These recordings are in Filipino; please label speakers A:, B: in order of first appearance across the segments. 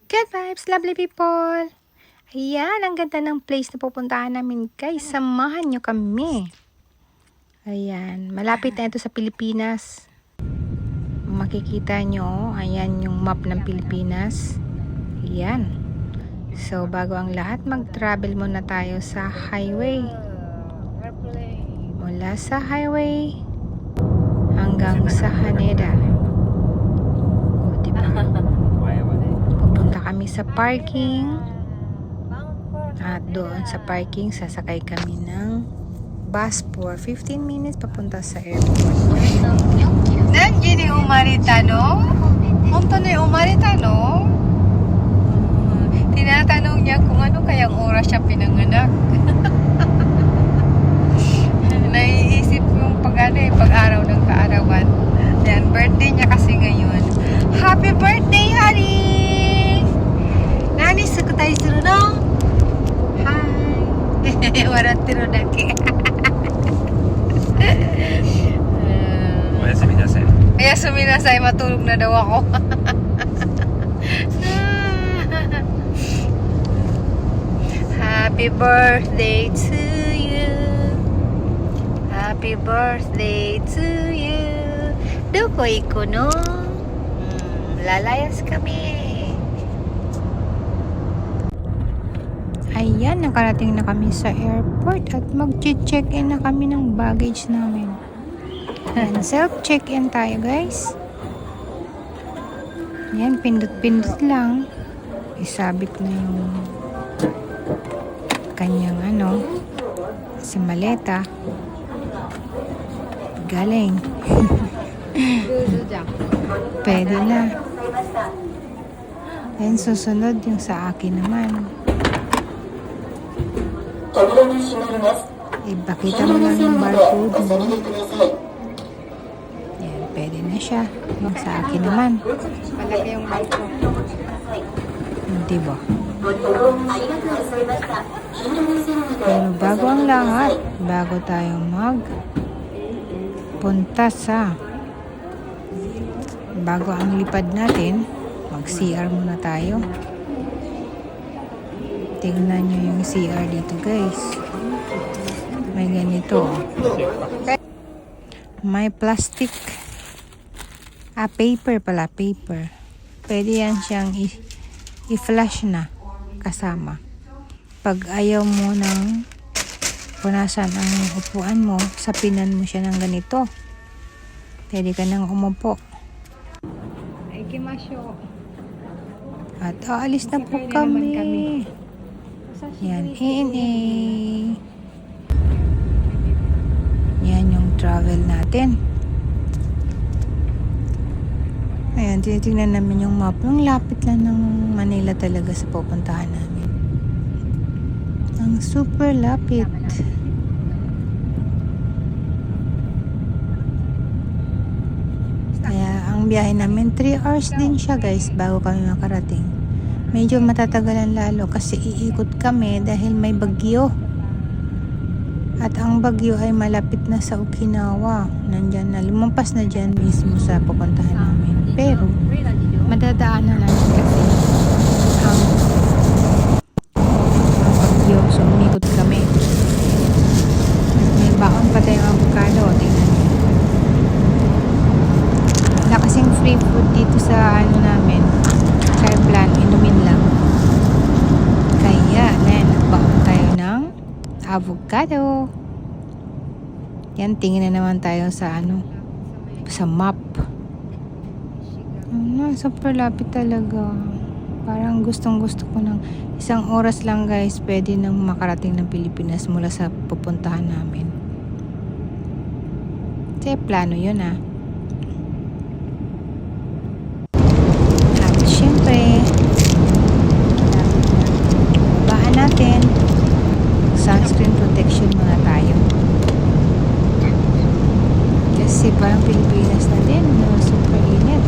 A: Good vibes, lovely people! Ayan, ang ganda ng place na pupuntahan namin guys. Samahan nyo kami. Ayan, malapit na ito sa Pilipinas. Makikita nyo, ayan yung map ng Pilipinas. Ayan. So, bago ang lahat, mag-travel muna tayo sa highway. Mula sa highway hanggang sa Haneda. O, diba? Pupunta kami sa parking. At doon sa parking, sasakay kami ng bus for 15 minutes papunta sa airport. Nandiyan yung umarita, no? Punta na yung umarita, no? Tinatanong niya kung ano kayang oras siya pinanganak. Naiisip yung pag-araw ng kaarawan. Yan, birthday niya kasi ngayon. Happy birthday, honey! Nani, suko tayo suru no? Hi! Waratiro dake.
B: Oyasumi nasai.
A: Oyasumi nasai, matulog na daw ako. Happy birthday to you. Happy birthday to you. Doko iko no? Lalayas kami. Ayan, nakarating na kami sa airport at mag-check-in na kami ng baggage namin. Ayan, self-check-in tayo guys. Ayan, pindot-pindot lang. Isabit na yung kanyang sa maleta. Galing. Pwede na. Ayan, susunod yung sa akin naman. Ipakita mo lang yung barcode mo. Ayan, pwede na siya. Yung sa akin naman. Malaki yung barcode. Hindi ba? Pero bago ang lahat, bago tayo bago ang lipad natin, mag-CR muna tayo. Tingnan nyo yung CR dito guys. May ganito. May plastic. Paper pala, paper. Pwede yan siyang i-flash na kasama. Pag ayaw mo ng punasan ang upuan mo, sapinan mo siya ng ganito. Pwede ka nang umupo. At aalis na po kami. Yan, ANA. Yan yung travel natin. Ayan, tinitingnan namin yung map. Yung lapit lang ng Manila talaga sa pupuntahan namin. Ang super lapit. Kaya ang biyahe namin 3 hours din siya guys bago kami makarating. Medyo matatagalan lalo kasi iikot kami dahil may bagyo. At ang bagyo ay malapit na sa Okinawa. Nandyan na, lumampas na dyan mismo sa pupuntahan namin. Pero, madadaanan namin kasi ang bagyo. So, umikot kami. May baon pa tayong avocado. Tingnan nyo. Wala kasing free food dito sa namin. Plan, inumin lang. Kaya, nagbaon tayo ng avocado. Yan, tingin na naman tayo sa sa map. Super lapit talaga. Parang gustong-gusto ko ng 1 oras lang guys, pwede nang makarating ng Pilipinas mula sa pupuntahan namin. Kasi plano yun Siyempre, babaan natin. Sunscreen protection muna tayo. Kasi parang Pilipinas na din, super init.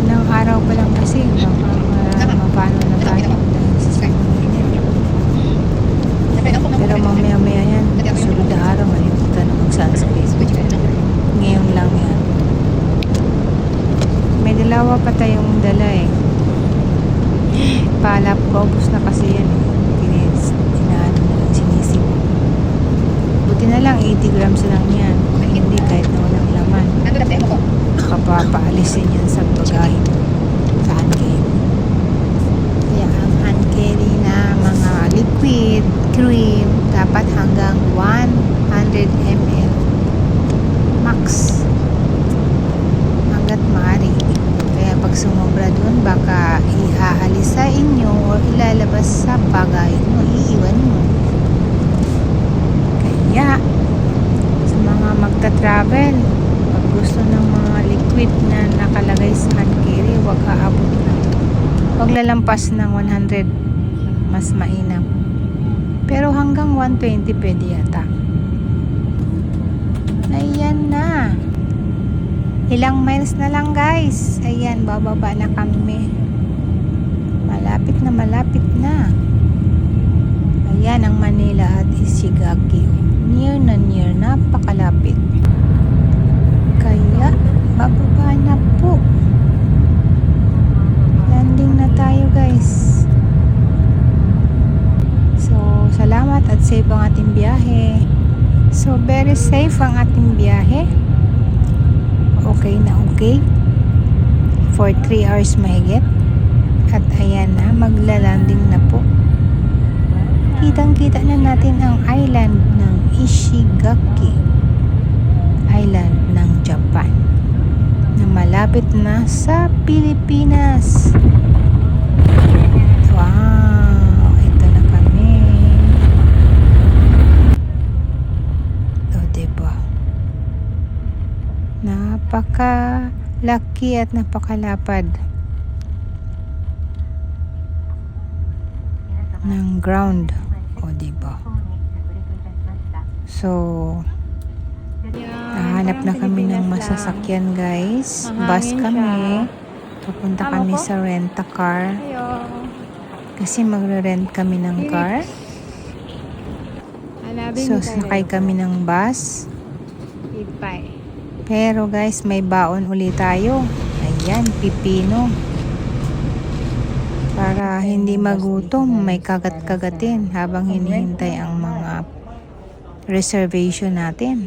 A: Ilang araw pa lang kasi, mapano na tayo dahil sa super init. Pero mamaya-maya yan, sunod na araw, malimutan na mag-sunscreen. Ngayon lang yan. May dalawa pa tayong dala palap ko, ubos na kasi yan. Sinisip. Buti na lang 80 grams lang yan. Hindi kahit na walang laman. Kapapaalisin yan sa bagahe. Sa hand carry. Kaya ang hand carry na mga liquid, cream, dapat hanggang 100 ml. Max. Hanggat maaari. Kaya pag sumobra dun, baka iaalis sa inyo o ilalabas sa bagay mo, iiwan mo. Kaya, sa mga magta-travel, pag gusto ng mga liquid na nakalagay sa hand carry, huwag aabot na. Huwag lalampas ng 100, mas mainam. Pero hanggang 120 pwede yata. Ayan na. Ilang miles na lang guys. Ayan, bababa na kami. Malapit na malapit na. Ayan ang Manila at Ishigaki. Near na near, napakalapit. Kaya, bababa na po. Landing na tayo guys. So, salamat at safe ang ating biyahe. So, very safe ang ating biyahe. Okay na okay. For 3 hours mahigit. At ayan na, maglalanding na po. Kitang-kita na natin ang island ng Ishigaki. Island ng Japan. Na malapit na sa Pilipinas. Wow! Ito na kami. O, diba? Napaka-lucky at napakalapad ng ground. O, diba? So, nahanap na kami ng masasakyan guys. Bus kami. Papunta kami sa rent-a-car. Kasi magre-rent kami ng car. So, sakay kami ng bus. Pero guys, may baon ulit tayo. Ayan, pipino. Para hindi magutom, may kagat-kagatin habang hinihintay ang mga reservation natin.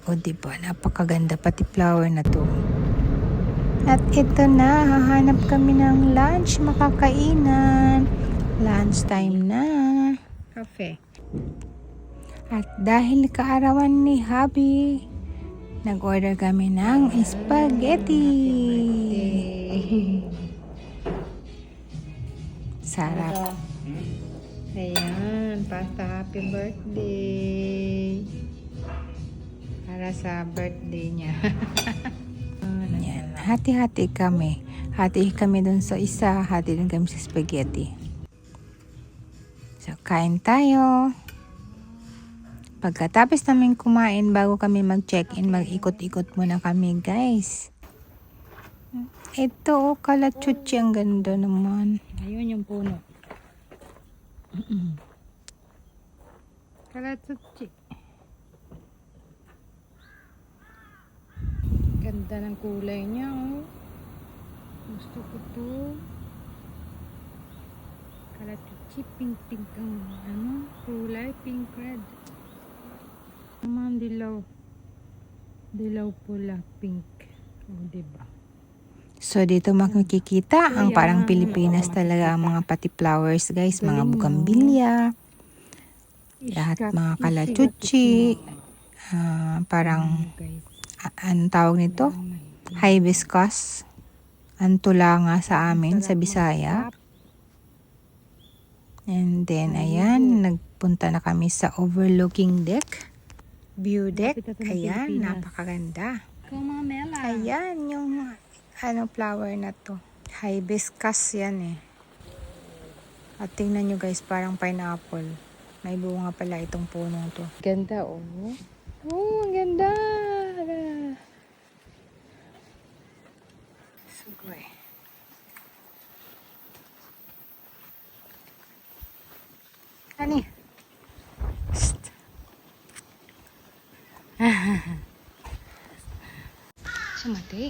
A: O diba, napakaganda pati flower na to. At ito na, hahanap kami ng lunch, makakainan. Lunch time na. Cafe. At dahil kaarawan ni Habi, nag-order kami ng spaghetti. Sarap. Ayan, pasta happy birthday. Para sa birthday niya. Ayan, hati-hati kami. Hati kami dun sa isa, hati din kami sa spaghetti. So, kain tayo. Pagkatapos namin kumain, bago kami mag-check-in, mag-ikot-ikot muna kami, guys. Ito, kalachuchi, ang ganda naman. Ayun yung puno. Kalachuchi. Ganda ng kulay niya, oh. Gusto ko to. Kalachuchi, pink-pink ang kulay, pink red. Naman dilaw. Dilaw pula, pink. O, diba? So, dito makikita ang parang Pilipinas talaga ang mga pati flowers, guys. Mga bugambilya. Lahat mga kalachuchi. Parang, anong tawag nito? Hibiscus. Antula nga sa amin, sa Bisaya. And then, ayan, nagpunta na kami sa overlooking deck. View deck. Ayan, napakaganda. Ayan, yung flower na to. Hibiscus yan eh. At tingnan nyo guys, parang pineapple. May bunga pala itong punong to. Ganda oh. Oh, ang ganda. Sugoy. Ani? Sumatay.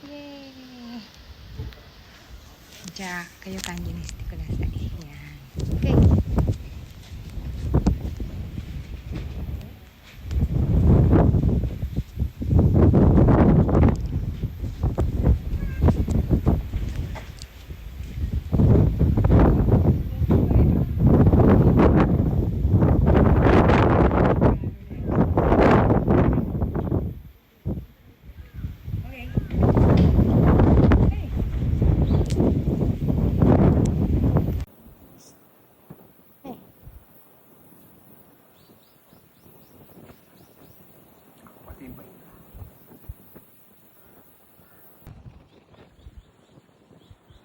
A: Yay! Ja, kayo kanji ni Stiko Lasa. Yan. Okay.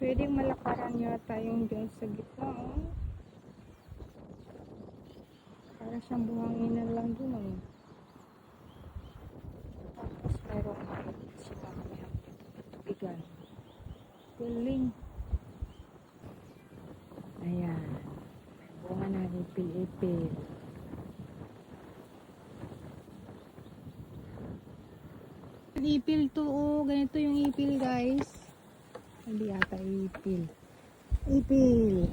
A: Pwedeng malakaran yata yung dyan sa gitna, oh. Para siyang buhanginan lang dun, oh. Tapos mayroong makikita siya mamaya. Tubigan. Galing. Ayan. Bunga na ipil-ipil. Ipil to, oh. Ganito yung ipil, guys. Hindi ata ipil. Ipil.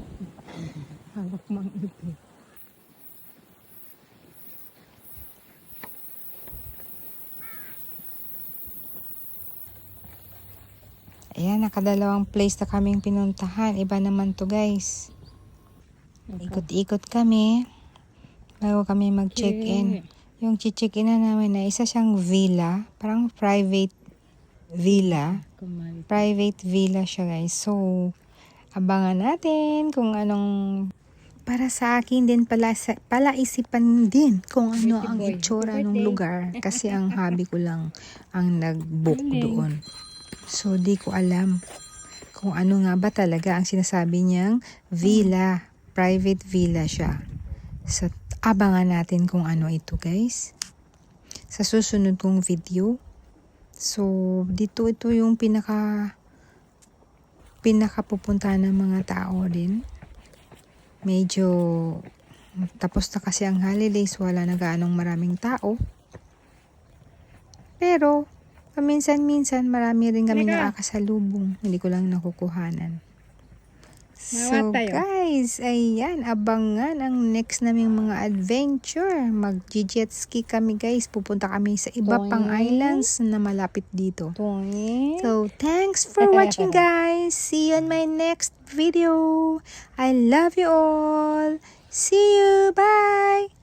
A: Hawak mang ipil. Ayan, nakadalawang place na kaming pinuntahan. Iba naman to, guys. Ikot-ikot kami bago kami mag-check-in. Yung check-in na namin na isa siyang villa. Parang private villa. Private villa siya, guys. So, abangan natin kung anong... Para sa akin din pala isipan din kung ano ang itsura ng lugar. Kasi ang hobby ko lang ang nag-book doon. So, di ko alam kung ano nga ba talaga ang sinasabi niyang villa. Private villa siya. So, abangan natin kung ano ito, guys. Sa susunod kong video. So, dito ito yung pinakapupunta ng mga tao din. Medyo tapos na kasi ang holidays, wala na gaanong maraming tao. Pero, paminsan-minsan marami rin kami nakakasalubong. Hindi ko lang nakukuhanan. So, guys, ayan, abangan ang next naming mga adventure. Mag-jet ski kami, guys. Pupunta kami sa iba pang islands na malapit dito. So, thanks for watching, guys. See you on my next video. I love you all. See you. Bye.